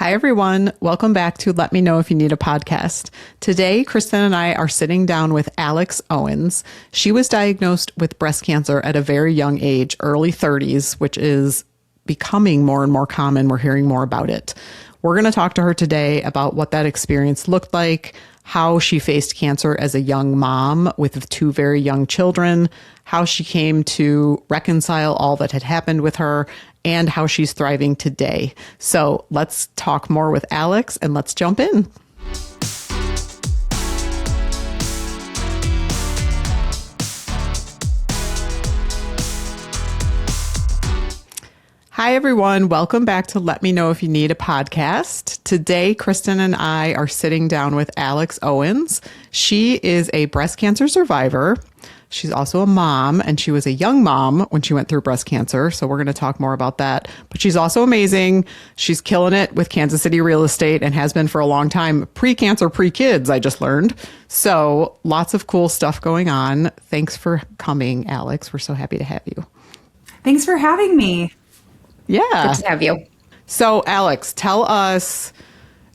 Hi, everyone. Welcome back to Let Me Know If You Need a Podcast. Today, Kristen and I are sitting down with Alex Owens. She was diagnosed with breast cancer at a very young age, early 30s, which is becoming more and more common. We're hearing more about it. We're going to talk to her today about what that experience looked like, how she faced cancer as a young mom with two very young children, how she came to reconcile all that had happened with her, and how she's thriving today. So let's talk more with Alex and let's jump in. Hi, everyone. Welcome back to Let Me Know If You Need a Podcast. Today, Kristen and I are sitting down with Alex Owens. She is a breast cancer survivor. She's also a mom, and she was a young mom when she went through breast cancer. So we're going to talk more about that. But she's also amazing. She's killing it with Kansas City real estate and has been for a long time. Pre-cancer, pre-kids, I just learned. So lots of cool stuff going on. Thanks for coming, Alex. We're so happy to have you. Thanks for having me. Yeah. Good to have you. So Alex, tell us,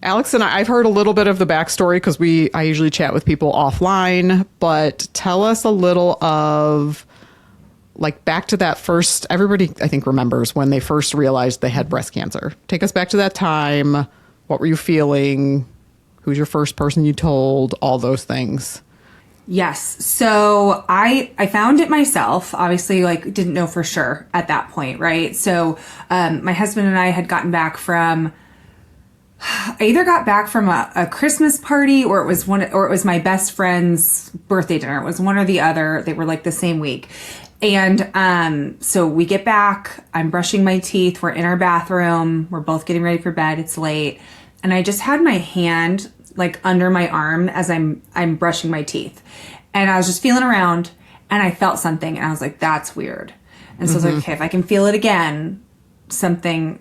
Alex and I've heard a little bit of the backstory because I usually chat with people offline, but tell us a little of like back to that first, everybody I think remembers when they first realized they had breast cancer. Take us back to that time. What were you feeling? Who's your first person you told? All those things. Yes. So I found it myself, obviously, like didn't know for sure at that point. Right. So, my husband and I had gotten back from, I either got back from a Christmas party or it was my best friend's birthday dinner. It was one or the other. They were like the same week. And, so we get back, I'm brushing my teeth. We're in our bathroom. We're both getting ready for bed. It's late. And I just had my hand like under my arm as I'm brushing my teeth. And I was just feeling around and I felt something and I was like, that's weird. And so I was like, okay, if I can feel it again, something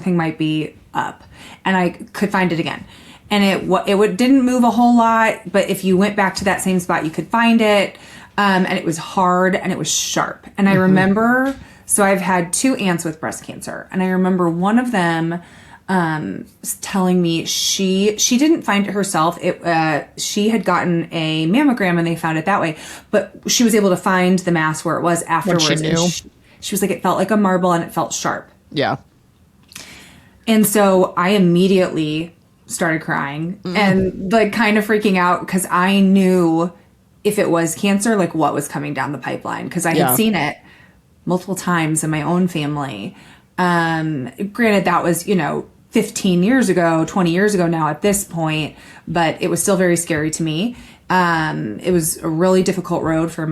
might be up. And I could find it again. And it didn't move a whole lot, but if you went back to that same spot, you could find it. And it was hard and it was sharp. And I remember, so I've had two aunts with breast cancer. And I remember one of them telling me she didn't find it herself. She had gotten a mammogram and they found it that way, but she was able to find the mass where it was afterwards. What she knew. She was like, it felt like a marble and it felt sharp. Yeah. And so I immediately started crying and like kind of freaking out because I knew if it was cancer, like what was coming down the pipeline. Cause I had seen it multiple times in my own family. Granted that was, 15 years ago, 20 years ago now at this point, but it was still very scary to me. It was a really difficult road for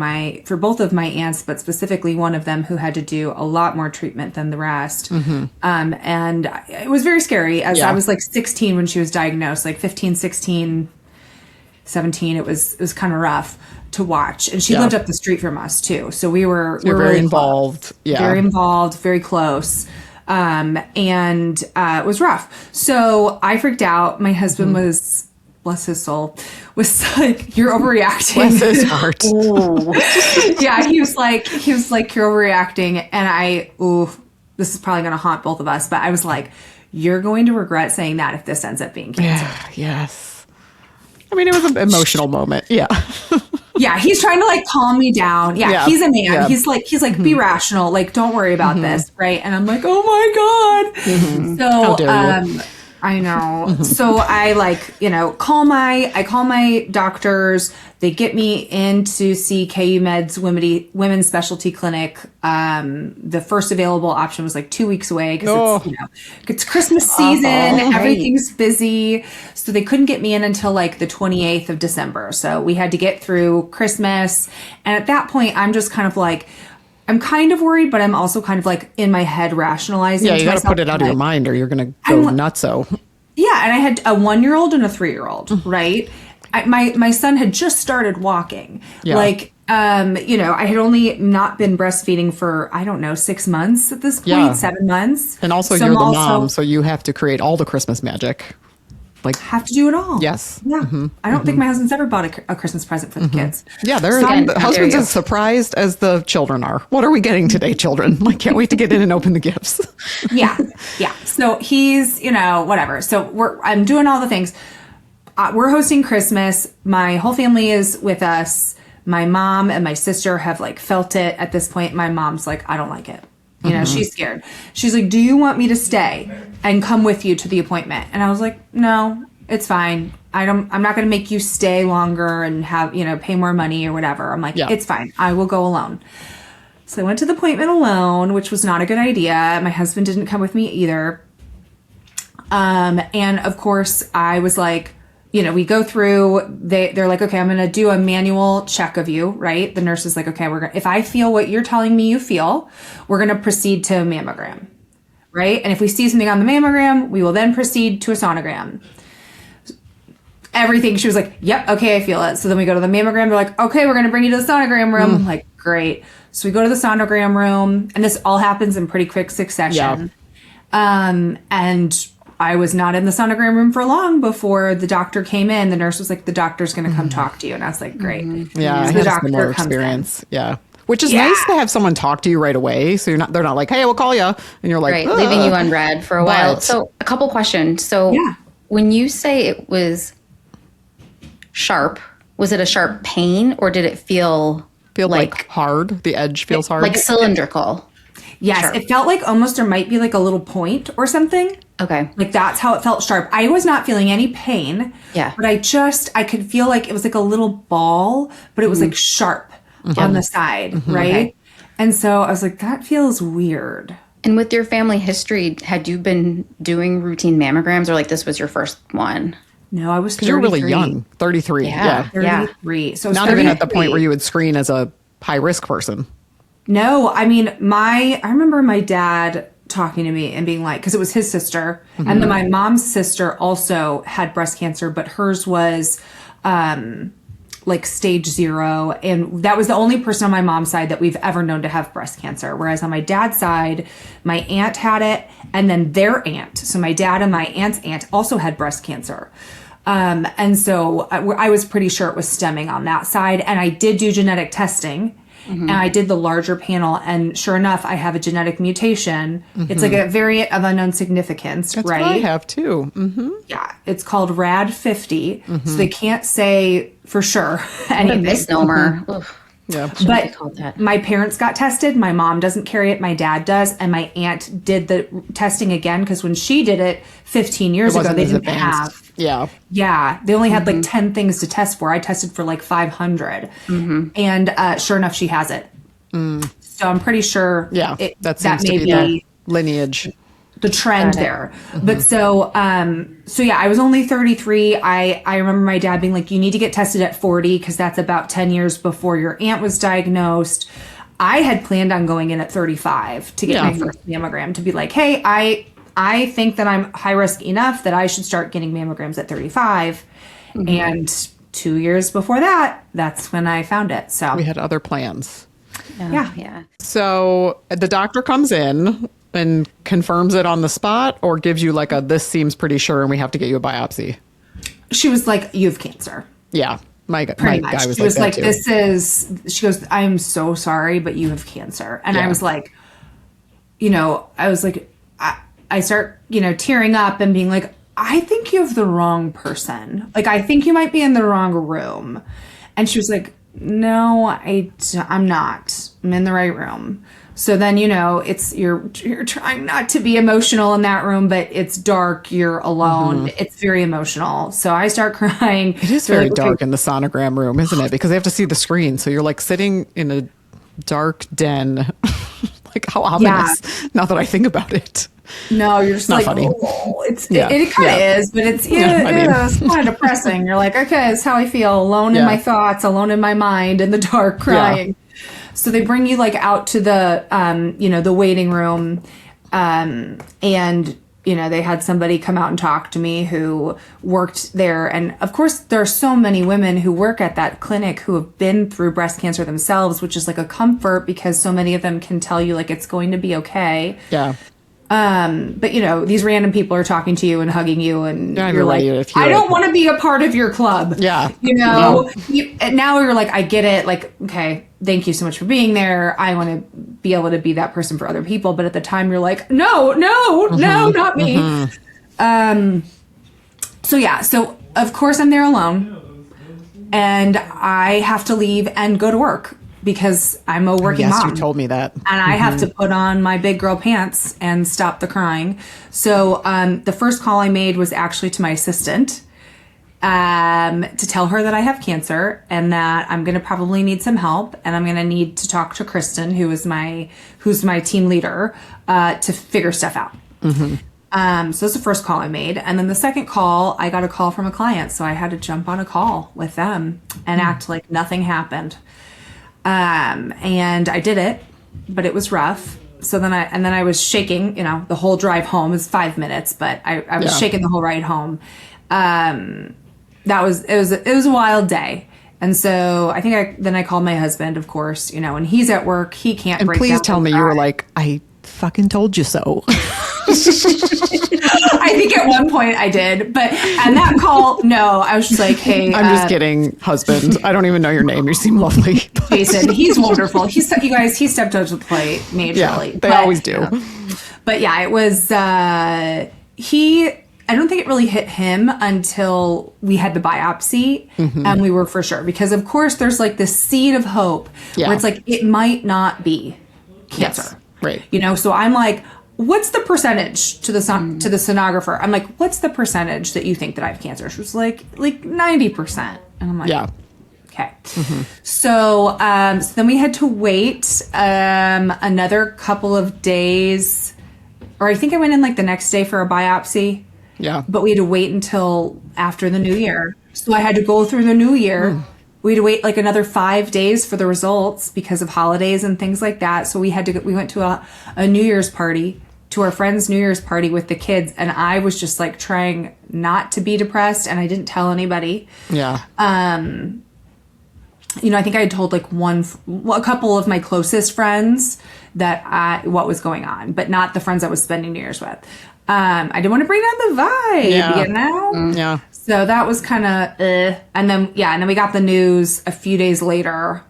both of my aunts, but specifically one of them who had to do a lot more treatment than the rest. And it was very scary as I was like 16 when she was diagnosed, like 15, 16, 17. It was kind of rough to watch. And she lived up the street from us too. So we were very really involved. Close. Yeah. Very involved, very close. And it was rough. So I freaked out. My husband was, bless his soul, was like, you're overreacting. Bless his heart. Yeah, he was like, you're overreacting. And this is probably going to haunt both of us. But I was like, you're going to regret saying that if this ends up being cancer. Yeah, yes. I mean, it was an emotional moment. Yeah. Yeah, he's trying to like calm me down. Yeah, he's a man. Yeah. He's like, be rational. Like, don't worry about this, right? And I'm like, oh my God. So How dare you? I know. So I call my doctors. They get me in to see KU Med's women's specialty clinic. The first available option was like 2 weeks away because it's Christmas season. Everything's busy. So they couldn't get me in until like the 28th of December. So we had to get through Christmas. And at that point, I'm just kind of like, I'm kind of worried, but I'm also kind of like in my head rationalizing. Yeah, you got to put it out of your mind or you're going to go nutso. Yeah, and I had a 1-year-old and a 3-year-old, right? My son had just started walking. Yeah. Like, I had only not been breastfeeding for, 6 months at this point, 7 months. And also so you're the mom, so you have to create all the Christmas magic. Like, have to do it all. yes. Yeah. I don't think my husband's ever bought a Christmas present for the kids. Yeah, they're Again, the how husbands dare you. as surprised as the children are. What are we getting today, children? Like, can't wait to get in and open the gifts. Yeah. Yeah. So he's, whatever. So I'm doing all the things. We're hosting Christmas. My whole family is with us. My mom and my sister have like felt it at this point. My mom's like, I don't like it. She's scared. She's like, do you want me to stay and come with you to the appointment? And I was like, no, it's fine. I'm not going to make you stay longer and have, pay more money or whatever. I'm like, It's fine. I will go alone. So I went to the appointment alone, which was not a good idea. My husband didn't come with me either. And of course I was like, we go through, they're like, okay, I'm going to do a manual check of you, right? The nurse is like, okay, if I feel what you're telling me you feel, we're going to proceed to a mammogram, right? And if we see something on the mammogram, we will then proceed to a sonogram. Everything. She was like, yep, okay, I feel it. So then we go to the mammogram. They're like, okay, we're going to bring you to the sonogram room. I'm like, great. So we go to the sonogram room, and this all happens in pretty quick succession. Yeah. And I was not in the sonogram room for long before the doctor came in. The nurse was like, the doctor's going to come talk to you. And I was like, great. Yeah, so the doctor more experience. Yeah. Which is nice to have someone talk to you right away. So they're not like, hey, we'll call you. And you're like, right, leaving you unread for a while. So a couple questions. So when you say it was sharp, was it a sharp pain or did it feel like hard? The edge feels hard? Like cylindrical? Yes, sharp. It felt like almost there might be like a little point or something. Okay. Like that's how it felt sharp. I was not feeling any pain. Yeah. But I could feel like it was like a little ball, but it was like sharp on the side, right? Okay. And so I was like, that feels weird. And with your family history, had you been doing routine mammograms or like this was your first one? No, I was 33. You're really young. 33. Yeah. 33. Yeah. So not even at the point where you would screen as a high risk person. No, I mean, I remember my dad talking to me and being like, because it was his sister, and then my mom's sister also had breast cancer, but hers was like stage 0, and that was the only person on my mom's side that we've ever known to have breast cancer. Whereas on my dad's side, my aunt had it, and then their aunt, so my dad and my aunt's aunt also had breast cancer. And so I was pretty sure it was stemming on that side, and I did do genetic testing. And I did the larger panel, and sure enough, I have a genetic mutation. It's like a variant of unknown significance, That's right? what I have too. Yeah, it's called RAD50, so they can't say for sure anything. What a misnomer. Yeah, but my parents got tested. My mom doesn't carry it. My dad does, and my aunt did the testing again because when she did it 15 years ago, they didn't have. Yeah, they only had like 10 things to test for. I tested for like 500, and sure enough, she has it. So I'm pretty sure. Yeah, that seems to be the lineage. The trend there. But so yeah, I was only 33. I remember my dad being like, you need to get tested at 40 because that's about 10 years before your aunt was diagnosed. I had planned on going in at 35 to get my first mammogram, to be like, hey, I think that I'm high risk enough that I should start getting mammograms at 35. And 2 years before that, that's when I found it. So we had other plans. Yeah. So the doctor comes in and confirms it on the spot, or gives you like this seems pretty sure and we have to get you a biopsy? She was like, you have cancer. Yeah. My guy was she was like, she goes, I am so sorry, but you have cancer. And I was like, I start, tearing up and being like, I think you have the wrong person. Like, I think you might be in the wrong room. And she was like, no, I'm not. I'm in the right room. So then, you're trying not to be emotional in that room, but it's dark. You're alone. It's very emotional. So I start crying. It is very dark in the sonogram room, isn't it? Because they have to see the screen. So you're like sitting in a dark den. Like, how ominous, now that I think about it. No, you're just not like, funny. It kind of is, but it's it's kind of depressing. You're like, okay, this is how I feel, alone in my thoughts, alone in my mind, in the dark, crying. Yeah. So they bring you like out to the, the waiting room, and they had somebody come out and talk to me who worked there. And of course, there are so many women who work at that clinic who have been through breast cancer themselves, which is like a comfort because so many of them can tell you like it's going to be okay. Yeah. But these random people are talking to you and hugging you, and you're like, I don't want to be a part of your club. Yeah. And now you're like, I get it. Like, okay, thank you so much for being there. I want to be able to be that person for other people. But at the time you're like, no, not me. So of course I'm there alone, and I have to leave and go to work because I'm a working mom. Yes, you told me that. And I have to put on my big girl pants and stop the crying. So the first call I made was actually to my assistant to tell her that I have cancer and that I'm going to probably need some help, and I'm going to need to talk to Kristen, who's my team leader, to figure stuff out. So that's the first call I made. And then the second call, I got a call from a client. So I had to jump on a call with them and act like nothing happened. And I did it, but it was rough. So then I was shaking, the whole drive home is 5 minutes, but I was shaking the whole ride home. It was a wild day. And so I think I called my husband, of course, and he's at work. He can't and break please down tell me you were like, I fucking told you so. I think at one point I did, but and that call, no, I was just like, hey, I'm just kidding, husband. I don't even know your name. You seem lovely. Jason, he's wonderful. He stepped up to the plate majorly. Yeah, they always do. But yeah, it was, I don't think it really hit him until we had the biopsy and we were for sure, because of course there's like this seed of hope where it's like, it might not be cancer. Yes. Right. So I'm like, what's the percentage to the sonographer? I'm like, what's the percentage that you think that I have cancer? She was like 90%. And I'm like, yeah. Okay. So then we had to wait another couple of days, or I think I went in like the next day for a biopsy. Yeah. But we had to wait until after the new year. So I had to go through the new year. We had to wait like another 5 days for the results because of holidays and things like that. So we went to a New Year's party, to our friend's New Year's party with the kids. And I was just like trying not to be depressed, and I didn't tell anybody. Yeah. I think I had told like a couple of my closest friends what was going on, but not the friends I was spending New Year's with. I didn't want to bring down the vibe, Yeah. So that was kind of, and then we got the news a few days later,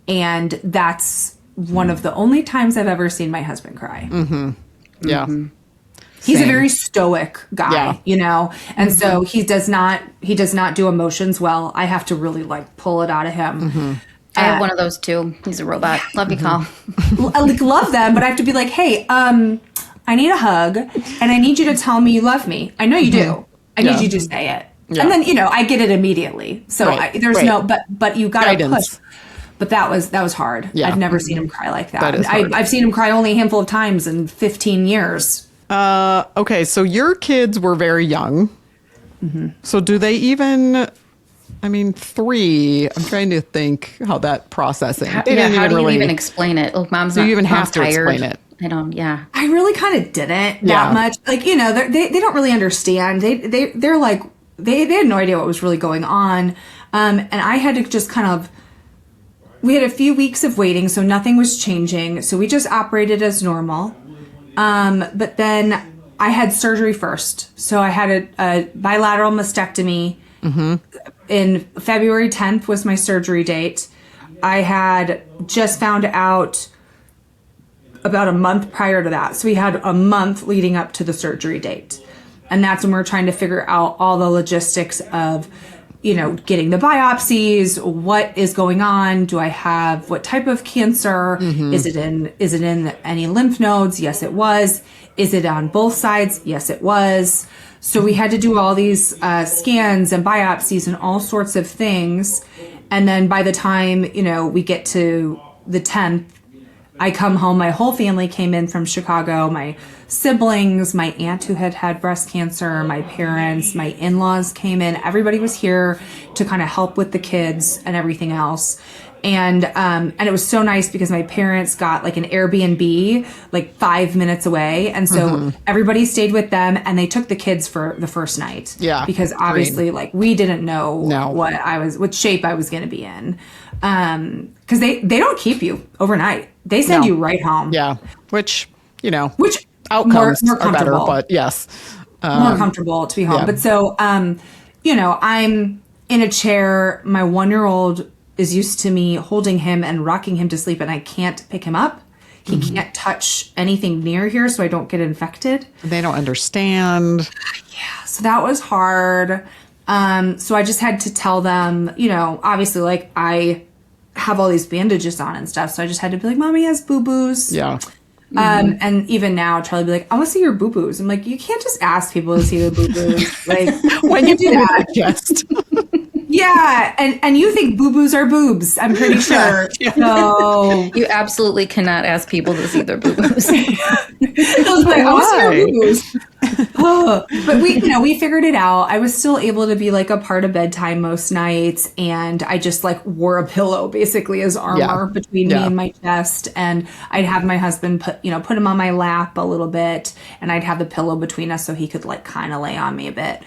and that's one of the only times I've ever seen my husband cry. Yeah. He's a very stoic guy, and so he does not do emotions well. I have to really like pull it out of him. I have one of those too. He's a robot. Love you, Call. I love them, but I have to be like, hey, I need a hug, and I need you to tell me you love me. I know you do. I need you to say it. Yeah. And then, I get it immediately. So but you got to push. But that was hard. Yeah. I've never seen him cry like that. I've seen him cry only a handful of times in 15 years. Okay. So your kids were very young. So do they even, 3, I'm trying to think how that processing. How do you even explain it? Look, mom's not, you even have to tired. Explain it. I don't, yeah. I really kind of didn't that much. Like, they don't really understand. They're like, they had no idea what was really going on. And I had to just we had a few weeks of waiting, so nothing was changing. So we just operated as normal. But then I had surgery first. So I had a bilateral mastectomy. In February 10th was my surgery date. I had just found out about a month prior to that. So we had a month leading up to the surgery date. And that's when we're trying to figure out all the logistics of, getting the biopsies, what is going on? Do I have what type of cancer? Is it in any lymph nodes? Yes, it was. Is it on both sides? Yes, it was. So we had to do all these scans and biopsies and all sorts of things. And then by the time, we get to the 10th, I come home, my whole family came in from Chicago, my siblings, my aunt who had breast cancer, my parents, my in-laws came in. Everybody was here to kind of help with the kids and everything else. And it was so nice because my parents got like an Airbnb like 5 minutes away. And so everybody stayed with them, and they took the kids for the first night. Yeah. Because obviously like we didn't know what shape I was going to be in. Cause they don't keep you overnight. They send you right home. Yeah. Which Outcomes more are better, comfortable. but yes. More comfortable to be home. Yeah. But so, you know, I'm in a chair. My 1-year-old is used to me holding him and rocking him to sleep, and I can't pick him up. He can't touch anything near here so I don't get infected. They don't understand. Yeah, so that was hard. So I just had to tell them, you know, obviously, like, I have all these bandages on and stuff. So I just had to be like, Mommy has boo-boos. Yeah. And even now, Charlie be like, I want to see your boo-boos. I'm like, you can't just ask people to see their boo-boos. Like, When you do that. Just. Yeah, and you think boo-boos are boobs, I'm pretty sure. Yeah. So You absolutely cannot ask people to see their boo-boos. I was like, I want to see your boo-boos. Oh, but we figured it out. I was still able to be like a part of bedtime most nights, and I just like wore a pillow basically as armor between me and my chest, and I'd have my husband put him on my lap a little bit, and I'd have the pillow between us so he could like kind of lay on me a bit.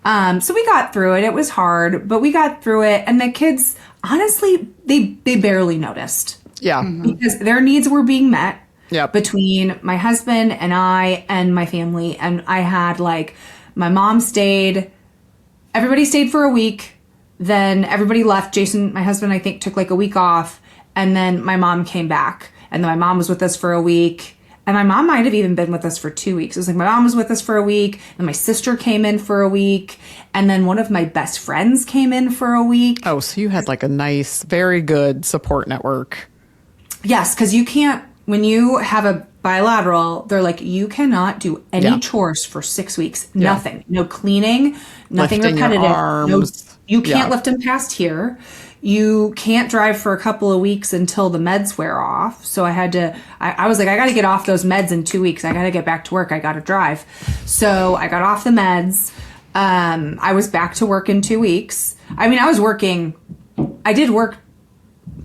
So we got through it. It was hard, but we got through it, and the kids, honestly, they barely noticed. Yeah. Because their needs were being met. Yep. Between my husband and I and my family. And I had like, my mom stayed, everybody stayed for a week. Then everybody left. Jason, my husband, I think took like a week off. And then my mom came back. And then my mom was with us for a week. And my mom might have even been with us for 2 weeks. It was like my mom was with us for a week. And my sister came in for a week. And then one of my best friends came in for a week. Oh, so you had like a nice, very good support network. Yes, because you can't, when you have a bilateral, they're like, you cannot do any chores for 6 weeks. Nothing. No cleaning, nothing Lifting your repetitive. arms. You can't lift them past here. You can't drive for a couple of weeks until the meds wear off. So I had to, I was like, I got to get off those meds in 2 weeks. I got to get back to work. I got to drive. So I got off the meds. I was back to work in 2 weeks. I mean, I did work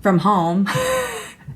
from home.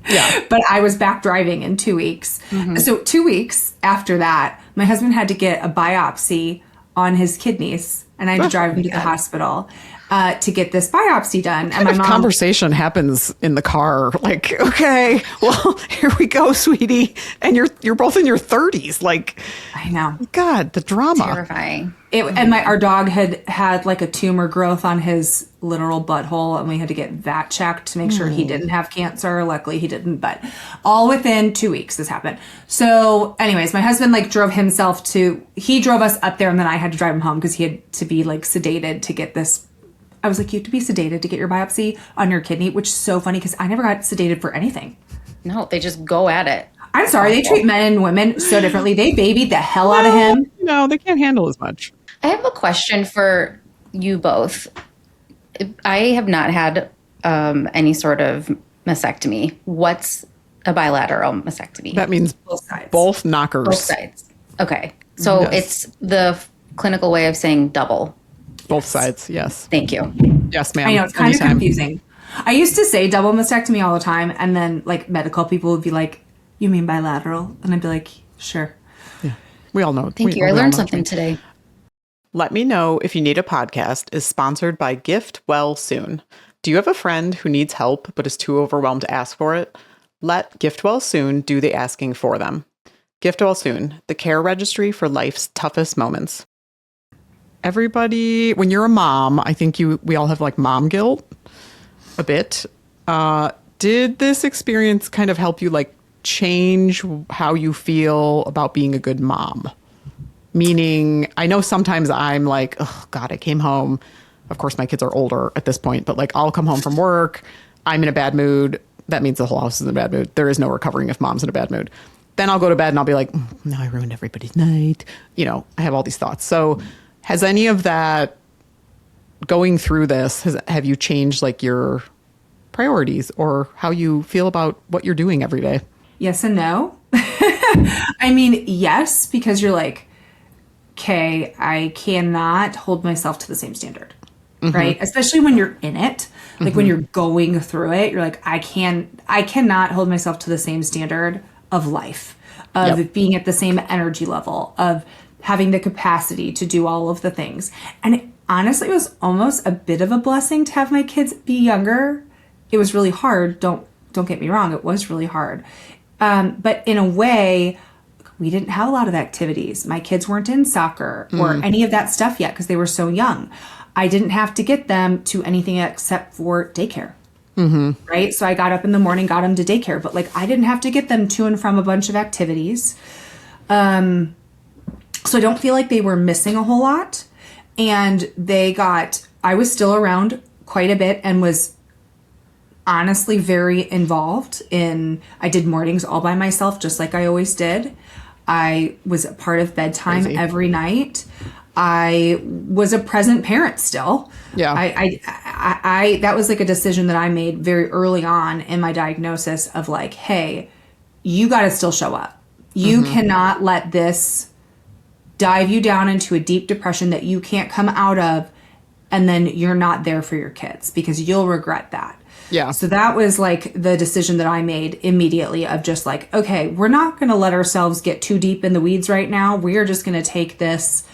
Yeah. But I was back driving in 2 weeks. So 2 weeks after that, my husband had to get a biopsy on his kidneys, and I had to drive him to the hospital to get this biopsy done. And my mom, conversation happens in the car. Like, okay, well, here we go, sweetie. And you're both in your 30s. Like, I know. God, the drama. Terrifying. And our dog had like a tumor growth on his literal butthole, and we had to get that checked to make sure he didn't have cancer. Luckily he didn't, but all within 2 weeks this happened. So anyways, my husband like drove us up there, and then I had to drive him home because he had to be like sedated to get this. I was like, you have to be sedated to get your biopsy on your kidney, which is so funny because I never got sedated for anything. No, they just go at it. I'm sorry, they treat men and women so differently. They babied the hell out of him. No, they can't handle as much. I have a question for you both. I have not had any sort of mastectomy. What's a bilateral mastectomy? That means Both sides. Both knockers. Both sides. Okay. So it's the clinical way of saying double. Both sides, yes. Thank you. Yes, ma'am. I know, it's kind Anytime. of confusing. I used to say double mastectomy all the time, and then like medical people would be like, you mean bilateral? And I'd be like, sure. Yeah, we all know. Thank you. I learned something today. Let Me Know If You Need a Podcast is sponsored by Gift Well Soon. Do you have a friend who needs help but is too overwhelmed to ask for it? Let Gift Well Soon do the asking for them. Gift Well Soon, the care registry for life's toughest moments. Everybody, when you're a mom, I think we all have like mom guilt a bit. Did this experience kind of help you like change how you feel about being a good mom? Meaning, I know sometimes I'm like, oh God, I came home. Of course, my kids are older at this point, but like I'll come home from work. I'm in a bad mood. That means the whole house is in a bad mood. There is no recovering if mom's in a bad mood. Then I'll go to bed and I'll be like, no, I ruined everybody's night. You know, I have all these thoughts. So has any of that, going through this, have you changed like your priorities or how you feel about what you're doing every day? Yes and no. I mean, yes, because you're like, okay, I cannot hold myself to the same standard, right? Especially when you're in it, like when you're going through it, you're like, I cannot hold myself to the same standard of life, of being at the same energy level, of having the capacity to do all of the things. And honestly, it was almost a bit of a blessing to have my kids be younger. It was really hard. Don't get me wrong. It was really hard. But in a way, we didn't have a lot of activities. My kids weren't in soccer or any of that stuff yet because they were so young. I didn't have to get them to anything except for daycare. Right? So I got up in the morning, got them to daycare, but like I didn't have to get them to and from a bunch of activities. So I don't feel like they were missing a whole lot. And I was still around quite a bit and was honestly very involved I did mornings all by myself, just like I always did. I was a part of bedtime every night. I was a present parent still. Yeah. I that was like a decision that I made very early on in my diagnosis of like, hey, you got to still show up. You cannot let this dive you down into a deep depression that you can't come out of, and then you're not there for your kids because you'll regret that. Yeah. So that was like the decision that I made immediately of just like, okay, we're not going to let ourselves get too deep in the weeds right now. We are just going to take this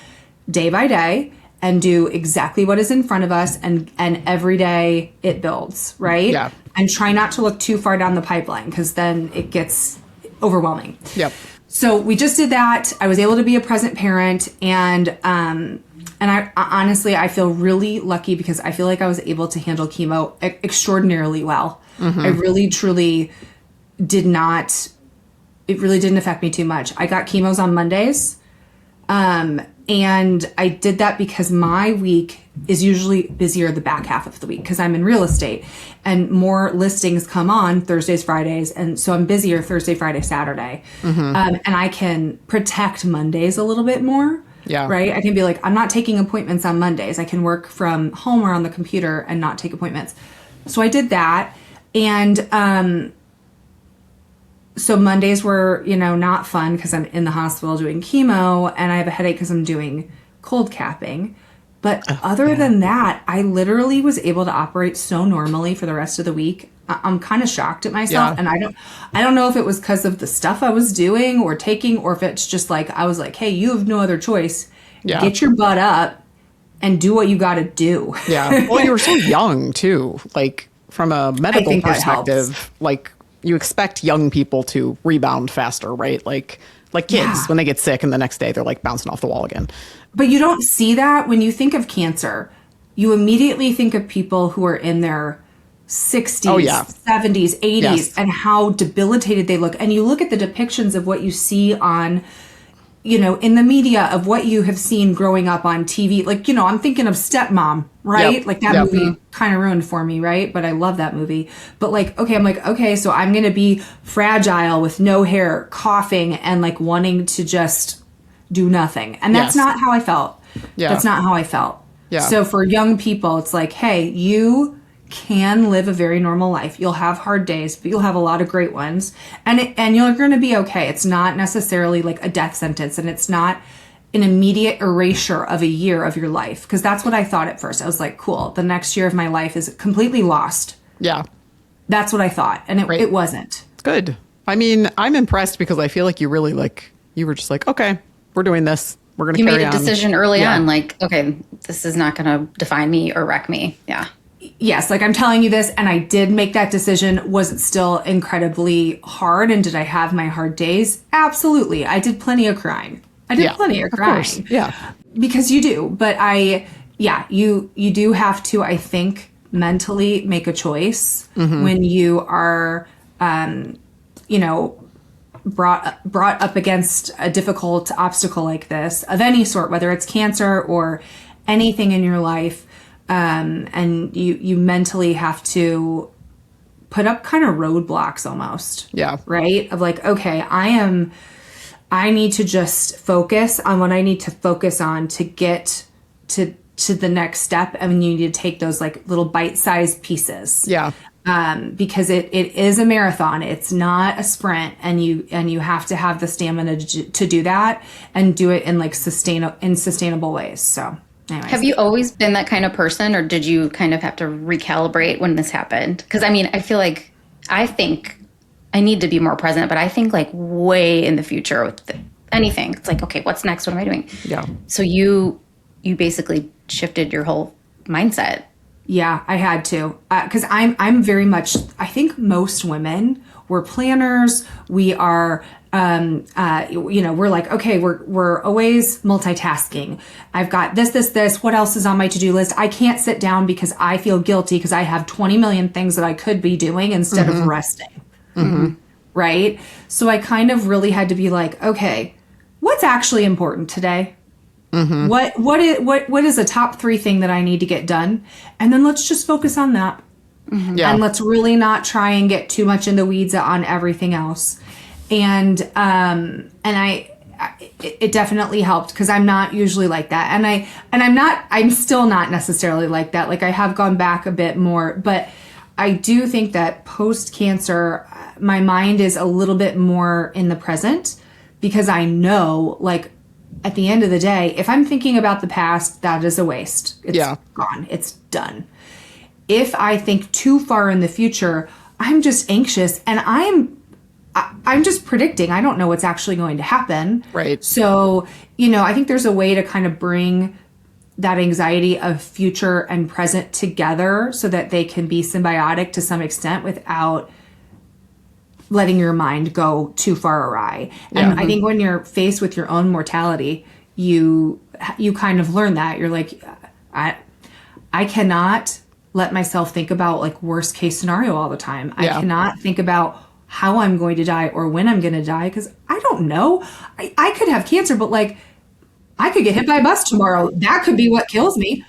day by day and do exactly what is in front of us. And every day it builds, right? Yeah. And try not to look too far down the pipeline because then it gets overwhelming. Yep. So we just did that. I was able to be a present parent, and I honestly, I feel really lucky because I feel like I was able to handle chemo extraordinarily well. I really, truly did not, it really didn't affect me too much. I got chemos on Mondays, and I did that because my week is usually busier the back half of the week because I'm in real estate and more listings come on Thursdays, Fridays. And so I'm busier Thursday, Friday, Saturday. And I can protect Mondays a little bit more. Yeah. Right. I can be like, I'm not taking appointments on Mondays. I can work from home or on the computer and not take appointments. So I did that. And, so Mondays were, not fun because I'm in the hospital doing chemo and I have a headache because I'm doing cold capping. But other than that, I literally was able to operate so normally for the rest of the week. I'm kind of shocked at myself. Yeah. And I don't know if it was because of the stuff I was doing or taking, or if it's just like, I was like, hey, you have no other choice. Yeah. Get your butt up and do what you got to do. Yeah. Well, you were so young too. Like from a medical think that helps. perspective, like you expect young people to rebound faster, right? Like kids, when they get sick and the next day they're like bouncing off the wall again. But you don't see that when you think of cancer. You immediately think of people who are in their 60s, 70s, 80s, and how debilitated they look. And you look at the depictions of what you see on, in the media, of what you have seen growing up on TV. Like, I'm thinking of Stepmom, right? Yep. Like that movie kind of ruined for me, right? But I love that movie. But okay, so I'm going to be fragile with no hair, coughing, and like wanting to just do nothing. And that's not how I felt. Yeah. That's not how I felt. Yeah. So for young people, it's like, hey, you can live a very normal life. You'll have hard days, but you'll have a lot of great ones. And you're going to be okay. It's not necessarily like a death sentence, and it's not an immediate erasure of a year of your life. Because that's what I thought at first. I was like, cool, the next year of my life is completely lost. Yeah. That's what I thought. And it wasn't. Good. I mean, I'm impressed because I feel like you really you were just like, okay, we're doing this. We're going to carry on. You made a decision early on, like, okay, this is not going to define me or wreck me. Yeah. Yes, like I'm telling you this, and I did make that decision. Was it still incredibly hard? And did I have my hard days? Absolutely. I did plenty of crying. Plenty of crying. Course. Yeah. Because you do. But you do have to, I think, mentally make a choice when you are, brought up against a difficult obstacle like this of any sort, whether it's cancer or anything in your life. And you mentally have to put up kind of roadblocks almost. Yeah. Right? Of like, okay, I need to just focus on what I need to focus on to get to the next step. And you need to take those like little bite-sized pieces. Yeah. Because it is a marathon. It's not a sprint, and you have to have the stamina to do that and do it in like sustainable ways. So anyways. Have you always been that kind of person, or did you kind of have to recalibrate when this happened? Because I mean, I think I need to be more present, but I think like way in the future with anything. It's like, okay, what's next? What am I doing? Yeah. So you basically shifted your whole mindset. Yeah, I had to, because I'm very much, I think most women we're planners. We are, we're like, okay, we're always multitasking. I've got this. What else is on my to-do list? I can't sit down because I feel guilty because I have 20 million things that I could be doing instead of resting. Right? So I kind of really had to be like, okay, what's actually important today? What is the top 3 thing that I need to get done? And then let's just focus on that. Yeah. And let's really not try and get too much in the weeds on everything else. And it definitely helped because I'm not usually like that. I'm still not necessarily like that. Like I have gone back a bit more, but I do think that post-cancer, my mind is a little bit more in the present because I know, like, at the end of the day, if I'm thinking about the past, that is a waste. It's gone. It's done. If I think too far in the future, I'm just anxious and I'm just predicting. I don't know what's actually going to happen. Right. So, I think there's a way to kind of bring that anxiety of future and present together so that they can be symbiotic to some extent without letting your mind go too far awry. And I think when you're faced with your own mortality, you kind of learn that. You're like, I cannot let myself think about like worst case scenario all the time. I cannot think about how I'm going to die or when I'm going to die because I don't know. I could have cancer, but like I could get hit by a bus tomorrow. That could be what kills me,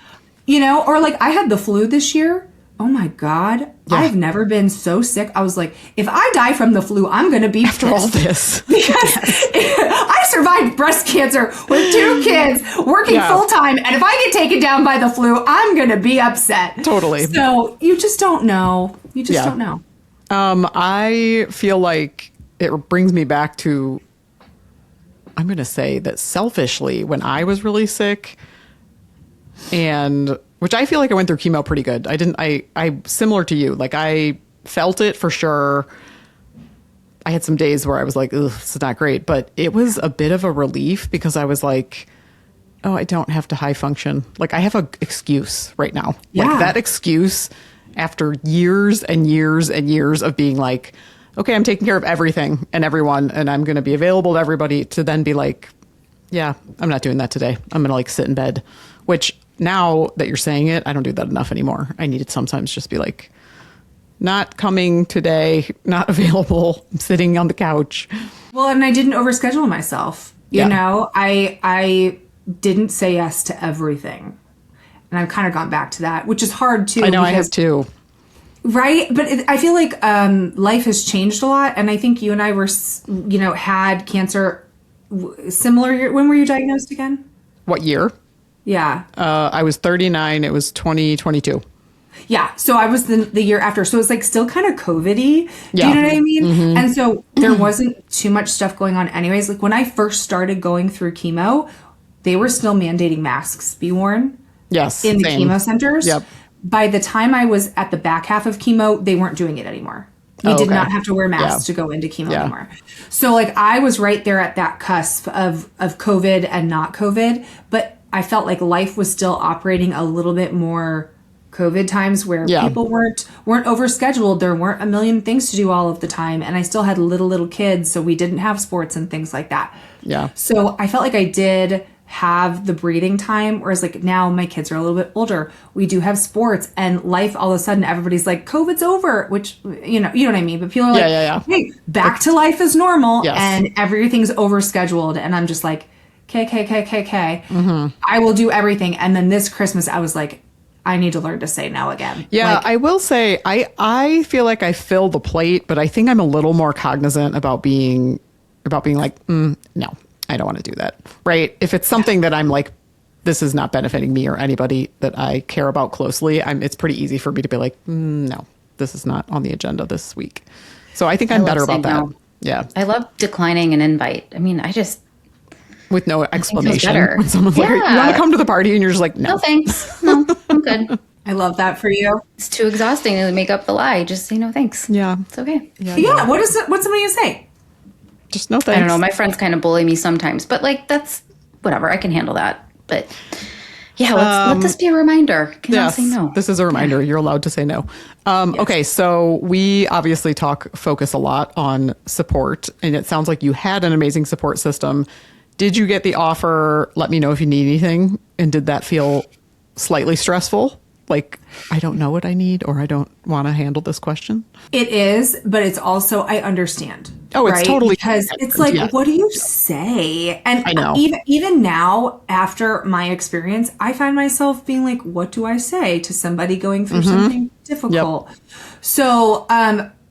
or like I had the flu this year. Oh my God. Yeah. I've never been so sick. I was like, if I die from the flu, I'm going to be after all this. Because I survived breast cancer with 2 kids working full time. And if I get taken down by the flu, I'm going to be upset. Totally. So you just don't know. You just don't know. I feel like it brings me back to, I'm going to say that selfishly, when I was really sick and which I feel like I went through chemo pretty good. I similar to you, like I felt it for sure. I had some days where I was like, ugh, this is not great, but it was a bit of a relief because I was like, oh, I don't have to high function. Like I have an excuse right now. Yeah. Like that excuse after years and years and years of being like, okay, I'm taking care of everything and everyone, and I'm going to be available to everybody to then be like, yeah, I'm not doing that today. I'm going to like sit in bed, which now that you're saying it, I don't do that enough anymore. I need to sometimes just be like, not coming today, not available, I'm sitting on the couch. Well, and I didn't overschedule myself. You know, I didn't say yes to everything. And I've kind of gone back to that, which is hard too. I know I have too. Right. But I feel like life has changed a lot. And I think you and I were, had cancer similar year. When were you diagnosed again? What year? Yeah. I was 39. It was 2022. Yeah. So I was the year after. So it's like still kind of COVID-y. Do you know what I mean? Mm-hmm. And so there wasn't too much stuff going on anyways. Like when I first started going through chemo, they were still mandating masks be worn. Yes. In the chemo centers. Yep. By the time I was at the back half of chemo, they weren't doing it anymore. We did not have to wear masks to go into chemo anymore. So like I was right there at that cusp of COVID and not COVID, but I felt like life was still operating a little bit more COVID times where people weren't overscheduled. There weren't a million things to do all of the time. And I still had little kids, so we didn't have sports and things like that. Yeah. So I felt like I did have the breathing time, whereas like now my kids are a little bit older. We do have sports and life. All of a sudden, everybody's like, COVID's over, which, you know what I mean? But people are like, hey, back to life as normal. Yes. And everything's overscheduled. And I'm just like, K. Mm-hmm. I will do everything. And then this Christmas, I was like, I need to learn to say no again. Yeah, like, I will say, I feel like I fill the plate, but I think I'm a little more cognizant about being like, no, I don't want to do that. Right. If it's something that I'm like, this is not benefiting me or anybody that I care about closely, it's pretty easy for me to be like, no, this is not on the agenda this week. So I think I'm better about that. No. Yeah. I love declining an invite. I mean, with no explanation. When someone's like, you want to come to the party? And you're just like, no. No, thanks. No, I'm good. I love that for you. It's too exhausting to make up the lie. Just say no, thanks. Yeah. It's okay. Yeah. What's somebody to say? Just no thanks. I don't know. My friends kind of bully me sometimes, but like, that's whatever. I can handle that. But Yeah, let this be a reminder. Cannot say no. This is a reminder. You're allowed to say no. Okay, so we obviously focus a lot on support, and it sounds like you had an amazing support system. Did you get the offer, let me know if you need anything? And did that feel slightly stressful? Like, I don't know what I need, or I don't want to handle this question? It is, but it's also, I understand. Oh, it's totally. Because it's like, what do you say? And I know. Even now, after my experience, I find myself being like, what do I say to somebody going through something difficult? Yep. So,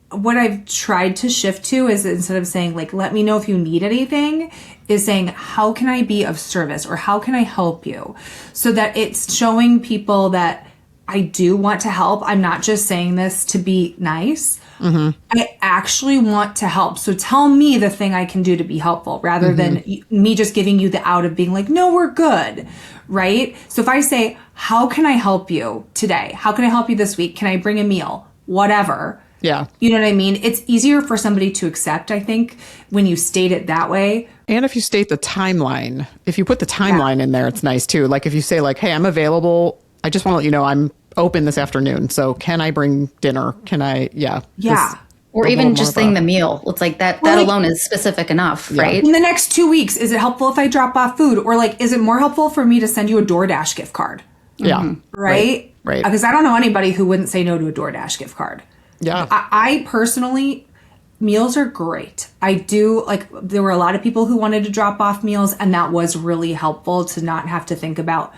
what I've tried to shift to is, instead of saying like, let me know if you need anything, is saying, how can I be of service, or how can I help you? So that it's showing people that I do want to help. I'm not just saying this to be nice. I actually want to help. So tell me the thing I can do to be helpful, rather than me just giving you the out of being like, no, we're good. Right? So if I say, how can I help you today? How can I help you this week? Can I bring a meal? Whatever. Yeah. You know what I mean? It's easier for somebody to accept, I think, when you state it that way. And if you state the timeline, if you put the timeline in there, it's nice too. Like if you say like, hey, I'm available. I just want to let you know I'm open this afternoon. So can I bring dinner? Can I? Yeah. Or even just saying the meal. It's like that alone is specific enough, right? In the next 2 weeks, is it helpful if I drop off food? Or like, is it more helpful for me to send you a DoorDash gift card? Yeah. Right? Because I don't know anybody who wouldn't say no to a DoorDash gift card. Yeah. I personally, meals are great. I do, like, there were a lot of people who wanted to drop off meals, and that was really helpful to not have to think about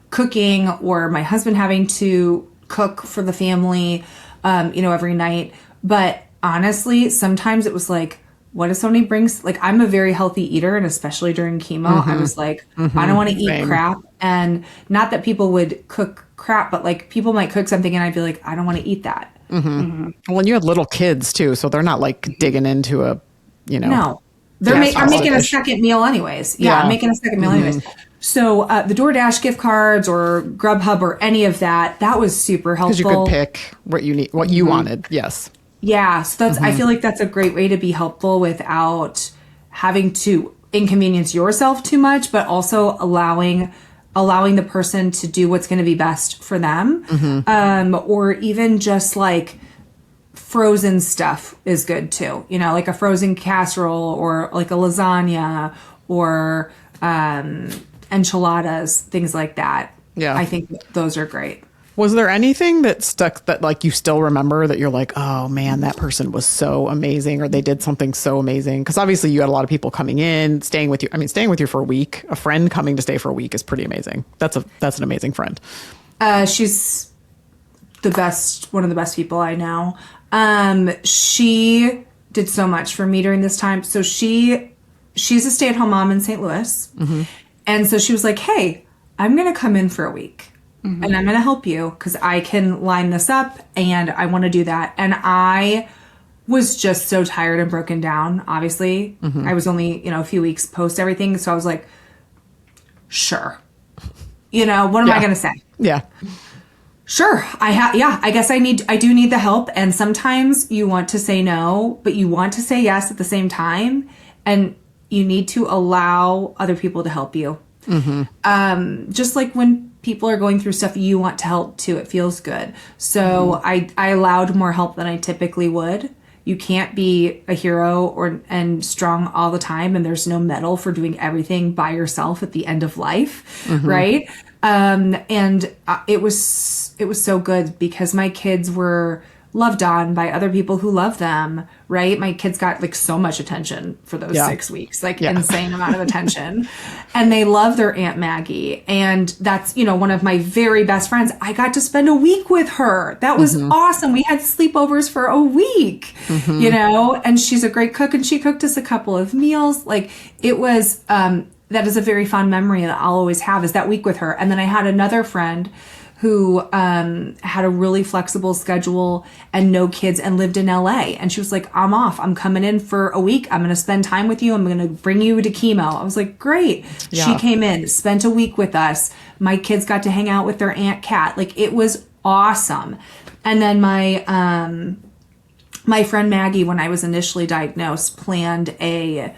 cooking, or my husband having to cook for the family, every night. But honestly, sometimes it was like, what if somebody brings, like, I'm a very healthy eater, and especially during chemo, I was like, I don't want to eat crap. And not that people would cook crap, but like people might cook something and I'd be like, I don't want to eat that. Well, and you had little kids too, so they're not like digging into a, No, I'm making a second meal anyways. I'm making a second meal anyways. So the DoorDash gift cards or Grubhub or any of that was super helpful. Because you could pick what you need, what you wanted. Yes. Yeah. So I feel like that's a great way to be helpful without having to inconvenience yourself too much, but also allowing the person to do what's going to be best for them. Or even just like frozen stuff is good too. Like a frozen casserole, or like a lasagna, or enchiladas, things like that. Yeah. I think those are great. Was there anything that stuck that like you still remember that you're like, oh man, that person was so amazing, or they did something so amazing? Because obviously you had a lot of people coming in, staying with you. I mean, staying with you for a week, a friend coming to stay for a week is pretty amazing. That's an amazing friend. She's the best, one of the best people I know. She did so much for me during this time. So she's a stay-at-home mom in St. Louis. And so she was like, hey, I'm going to come in for a week. And I'm going to help you because I can line this up and I want to do that. And I was just so tired and broken down, obviously. I was only, a few weeks post everything. So I was like, sure. What am I going to say? Yeah. Sure. I guess I do need the help. And sometimes you want to say no, but you want to say yes at the same time. And you need to allow other people to help you. Just like when people are going through stuff, you want to help too. It feels good. So I allowed more help than I typically would. You can't be a hero and strong all the time, and there's no medal for doing everything by yourself at the end of life, right? And it was so good because my kids were loved on by other people who love them, right? My kids got like so much attention for those 6 weeks, insane amount of attention. And they love their Aunt Maggie. And that's, one of my very best friends. I got to spend a week with her. That was awesome. We had sleepovers for a week, and she's a great cook, and she cooked us a couple of meals. Like it was, that is a very fond memory that I'll always have, is that week with her. And then I had another friend who had a really flexible schedule and no kids and lived in LA. And she was like, I'm off. I'm coming in for a week. I'm going to spend time with you. I'm going to bring you to chemo. I was like, great. Yeah. She came in, spent a week with us. My kids got to hang out with their Aunt Kat. Like it was awesome. And then my friend Maggie, when I was initially diagnosed, planned a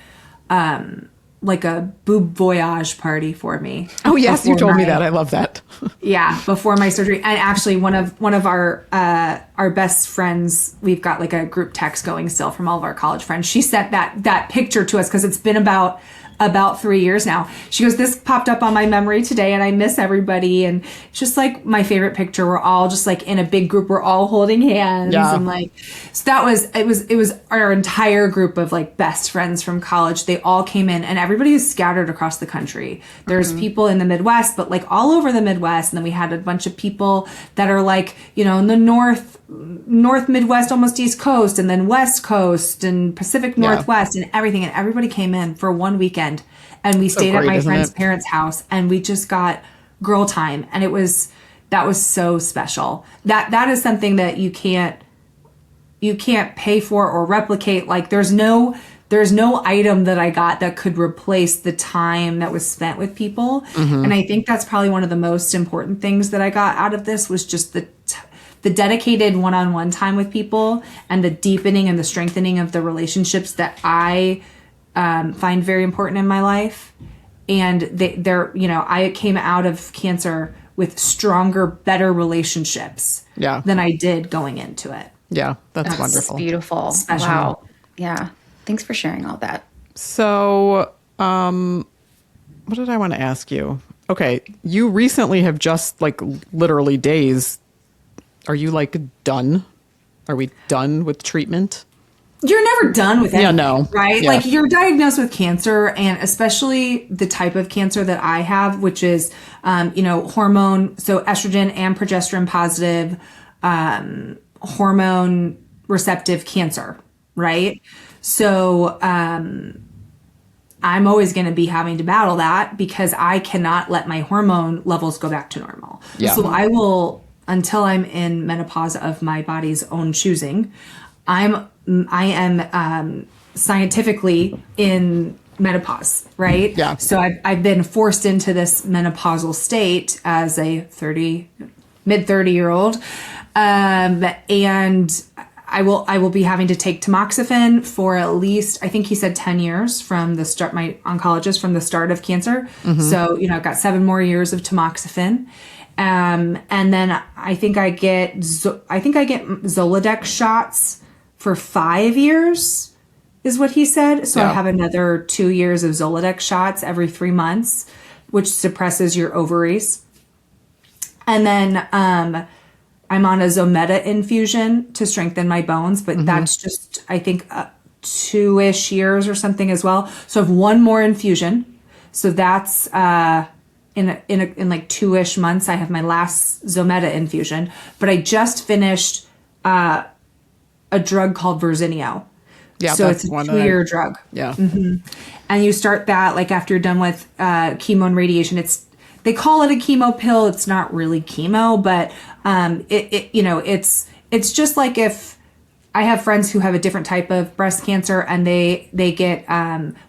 like a boob voyage party for me. Oh yes, you before told me my- that. I love that. Yeah, before my surgery. And actually one of our best friends, we've got like a group text going still from all of our college friends. She sent that picture to us because it's been about 3 years now. She goes, this popped up on my memory today and I miss everybody. And it's just like my favorite picture. We're all just like in a big group. We're all holding hands. Yeah. And like, so it was our entire group of like best friends from college. They all came in and everybody was scattered across the country. There's people in the Midwest, but like all over the Midwest. And then we had a bunch of people that are like, you know, in the North Midwest, almost East Coast, and then West Coast and Pacific Northwest and everything. And everybody came in for one weekend and we stayed at my friend's parents' house and we just got girl time. And that was so special. That is something that you can't pay for or replicate. Like there's no item that I got that could replace the time that was spent with people. And I think that's probably one of the most important things that I got out of this was just the dedicated one-on-one time with people and the deepening and the strengthening of the relationships that I find very important in my life. And they're, you know, I came out of cancer with stronger, better relationships than I did going into it. Yeah, that's wonderful. Beautiful. Special. Wow. Yeah. Thanks for sharing all that. So, what did I want to ask you? Okay, you recently have just like literally days. Are you like done? Are we done with treatment? You're never done with anything, right? Yeah. Like you're diagnosed with cancer, and especially the type of cancer that I have, which is, hormone, so estrogen and progesterone positive, hormone receptive cancer, right? So, I'm always going to be having to battle that because I cannot let my hormone levels go back to normal. Yeah. So I will, until I'm in menopause of my body's own choosing, I am scientifically in menopause, right? Yeah. So I've been forced into this menopausal state as a mid 30-year-old. And I will be having to take tamoxifen for at least, I think he said 10 years from the start, my oncologist, from the start of cancer. So, I've got 7 more years of tamoxifen. And then I think I get Zoladex shots for 5 years is what he said. So I have another 2 years of Zoladex shots every 3 months, which suppresses your ovaries. And then, I'm on a Zometa infusion to strengthen my bones, but that's just, I think, 2-ish years or something as well. So I have one more infusion. So that's in like 2-ish months, I have my last Zometa infusion. But I just finished a drug called Verzenio. Yeah, so that's it's a one 2-year drug. Yeah. And you start that like after you're done with chemo and radiation. They call it a chemo pill. It's not really chemo, but it's just like if I have friends who have a different type of breast cancer and they get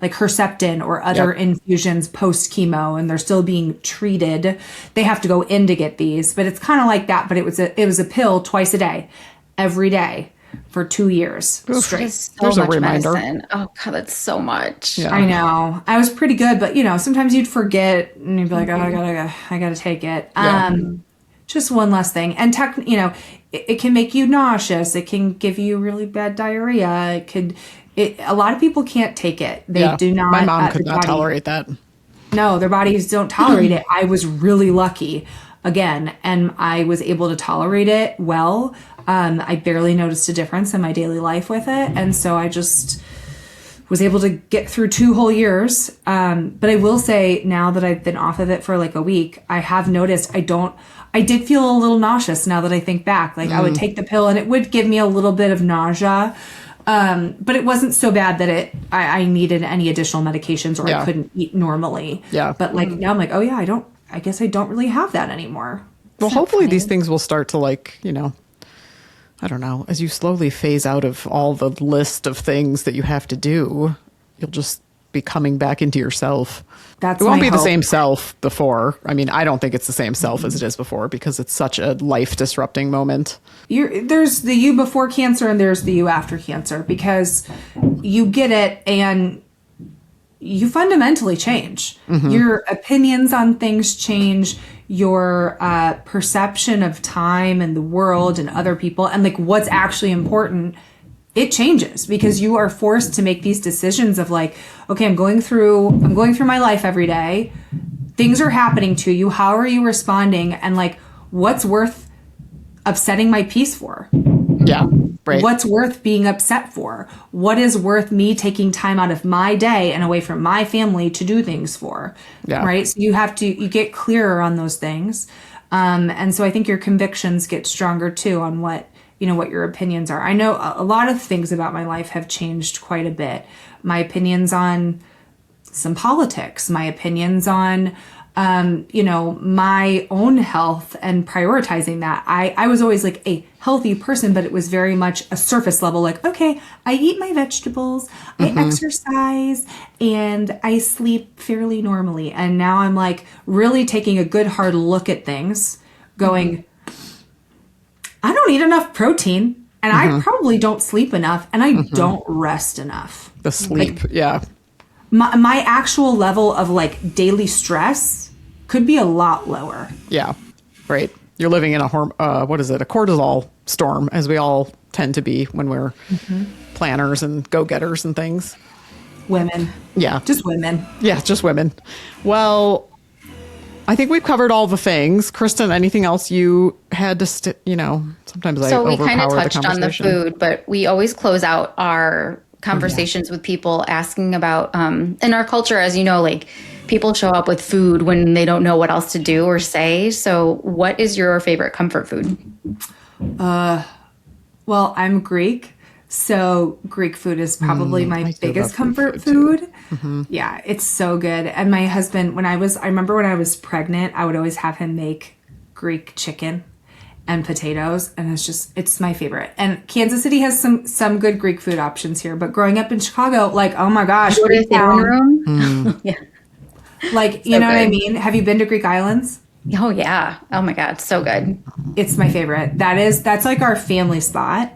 like Herceptin or other infusions post chemo and they're still being treated. They have to go in to get these, but it's kind of like that. But it was a pill twice a day, every day for 2 years straight. So There's a much reminder. medicine. Oh God, that's so much. Yeah. I know. I was pretty good, but sometimes you'd forget and you'd be like, oh, I gotta take it. Just one less thing. And it can make you nauseous. It can give you really bad diarrhea. A lot of people can't take it. They do not. My mom could not tolerate that. No, their bodies don't tolerate it. I was really lucky again, and I was able to tolerate it well. I barely noticed a difference in my daily life with it. And so I just was able to get through 2 whole years. But I will say now that I've been off of it for like a week, I have noticed I did feel a little nauseous now that I think back. Like I would take the pill and it would give me a little bit of nausea. But it wasn't so bad that I needed any additional medications or I couldn't eat normally. Yeah. But like now I'm like, oh yeah, I guess I don't really have that anymore. Well, hopefully these things will start to I don't know, as you slowly phase out of all the list of things that you have to do, you'll just be coming back into yourself. That's it won't my be the hope. same self before. I mean, I don't think it's the same self as it is before because it's such a life disrupting moment. There's the you before cancer and there's the you after cancer because you get it and you fundamentally change. Your opinions on things change, your perception of time and the world and other people and like what's actually important, it changes because you are forced to make these decisions of like, okay, I'm going through my life every day. Things are happening to you. How are you responding? And like, what's worth upsetting my peace for? Yeah. Right. What's worth being upset for? What is worth me taking time out of my day and away from my family to do things for? Yeah. Right. So you get clearer on those things. And so I think your convictions get stronger too on what your opinions are. I know a lot of things about my life have changed quite a bit. My opinions on some politics, my opinions on my own health and prioritizing that. I was always like a healthy person, but it was very much a surface level, like, okay, I eat my vegetables, I exercise, and I sleep fairly normally. And now I'm like really taking a good hard look at things, going, I don't eat enough protein, and I probably don't sleep enough, and I don't rest enough. The sleep, yeah. My actual level of like daily stress could be a lot lower. Yeah, right. You're living in a cortisol storm, as we all tend to be when we're planners and go-getters and things. Women. Yeah. Just women. Yeah, just women. Well, I think we've covered all the things. Kristen, anything else you had to, sometimes I So we overpower kind of the touched on the conversation. food, but we always close out our conversations with people asking about, in our culture, as you know, like people show up with food when they don't know what else to do or say. So what is your favorite comfort food? Well, I'm Greek, so Greek food is probably my biggest comfort food. Yeah, it's so good. And my husband, I remember when I was pregnant, I would always have him make Greek chicken and potatoes, and it's my favorite. And Kansas City has some good Greek food options here, but growing up in Chicago, like, oh my gosh, Greek town. Room? Yeah. Like, you know what I mean? Have you been to Greek islands? Oh yeah. Oh my God. So good. It's my favorite. That's like our family spot.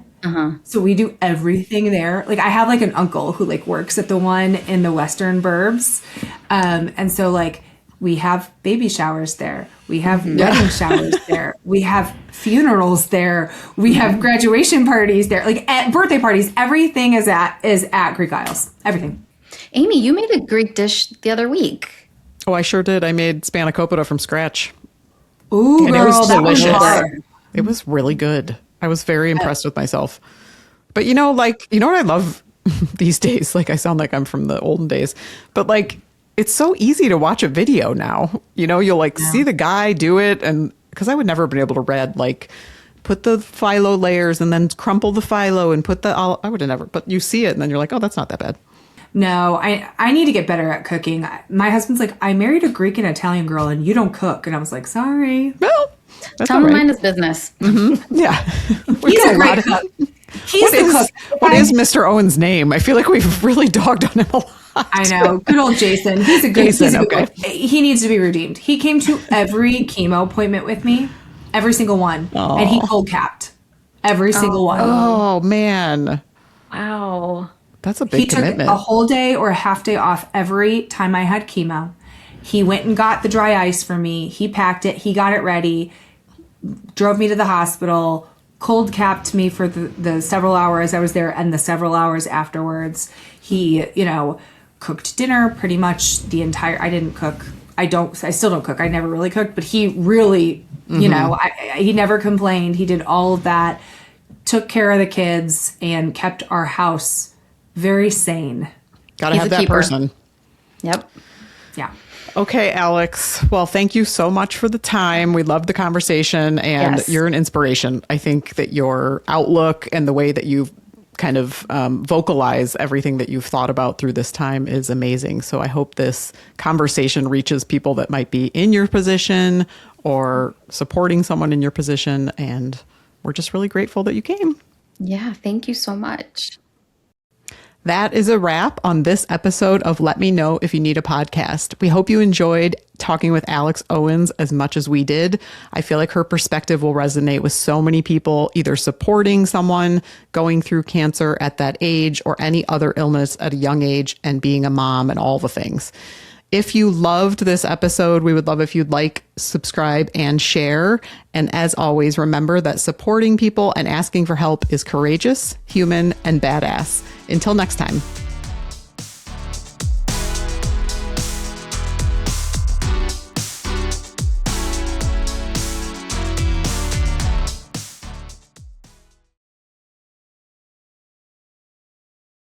So we do everything there. Like I have like an uncle who like works at the one in the Western Burbs. And so like we have baby showers there. We have wedding showers there. We have funerals there. We have graduation parties there. Like at birthday parties, everything is at Greek Isles. Everything. Amy, you made a Greek dish the other week. Oh, I sure did. I made spanakopita from scratch. Ooh, And girl, it was that was delicious. hard. It was really good. I was very impressed with myself. But you know what I love these days? Like I sound like I'm from the olden days, but like it's so easy to watch a video now. You'll like see the guy do it, and because I would never have been able to read like put the phyllo layers and then crumple the phyllo and put I would have never. But you see it, and then you're like, oh, that's not that bad. No, I need to get better at cooking. My husband's like, I married a Greek and Italian girl, and you don't cook, and I was like, sorry. Well, that's Tell all him right. mind his business. Yeah, He's a great cook. He's the cook. What is Mr. Owen's name? I feel like we've really dogged on him a lot. I know. Good old Jason. He's a good okay. cook. He needs to be redeemed. He came to every chemo appointment with me, every single one. Aw. And he cold capped every single one. Oh man, Wow. that's a big He took commitment. a whole day or a half day off every time I had chemo. He went and got the dry ice for me. He packed it. He got it ready, drove me to the hospital, cold capped me for the several hours I was there and the several hours afterwards. He, cooked dinner pretty much the entire, I didn't cook. I still don't cook. I never really cooked, but he really, he never complained. He did all of that, took care of the kids, and kept our house very sane. Gotta He's have a that keeper. person. Yep. Yeah. Okay, Alex. Well, thank you so much for the time. We loved the conversation, and Yes. you're an inspiration. I think that your outlook and the way that you've kind of vocalize everything that you've thought about through this time is amazing. So I hope this conversation reaches people that might be in your position or supporting someone in your position. And we're just really grateful that you came. Yeah. Thank you so much. That is a wrap on this episode of Let Me Know If You Need a Podcast. We hope you enjoyed talking with Alex Owens as much as we did. I feel like her perspective will resonate with so many people, either supporting someone going through cancer at that age or any other illness at a young age and being a mom and all the things. If you loved this episode, we would love if you'd like, subscribe, and share. And as always, remember that supporting people and asking for help is courageous, human, and badass. Until next time.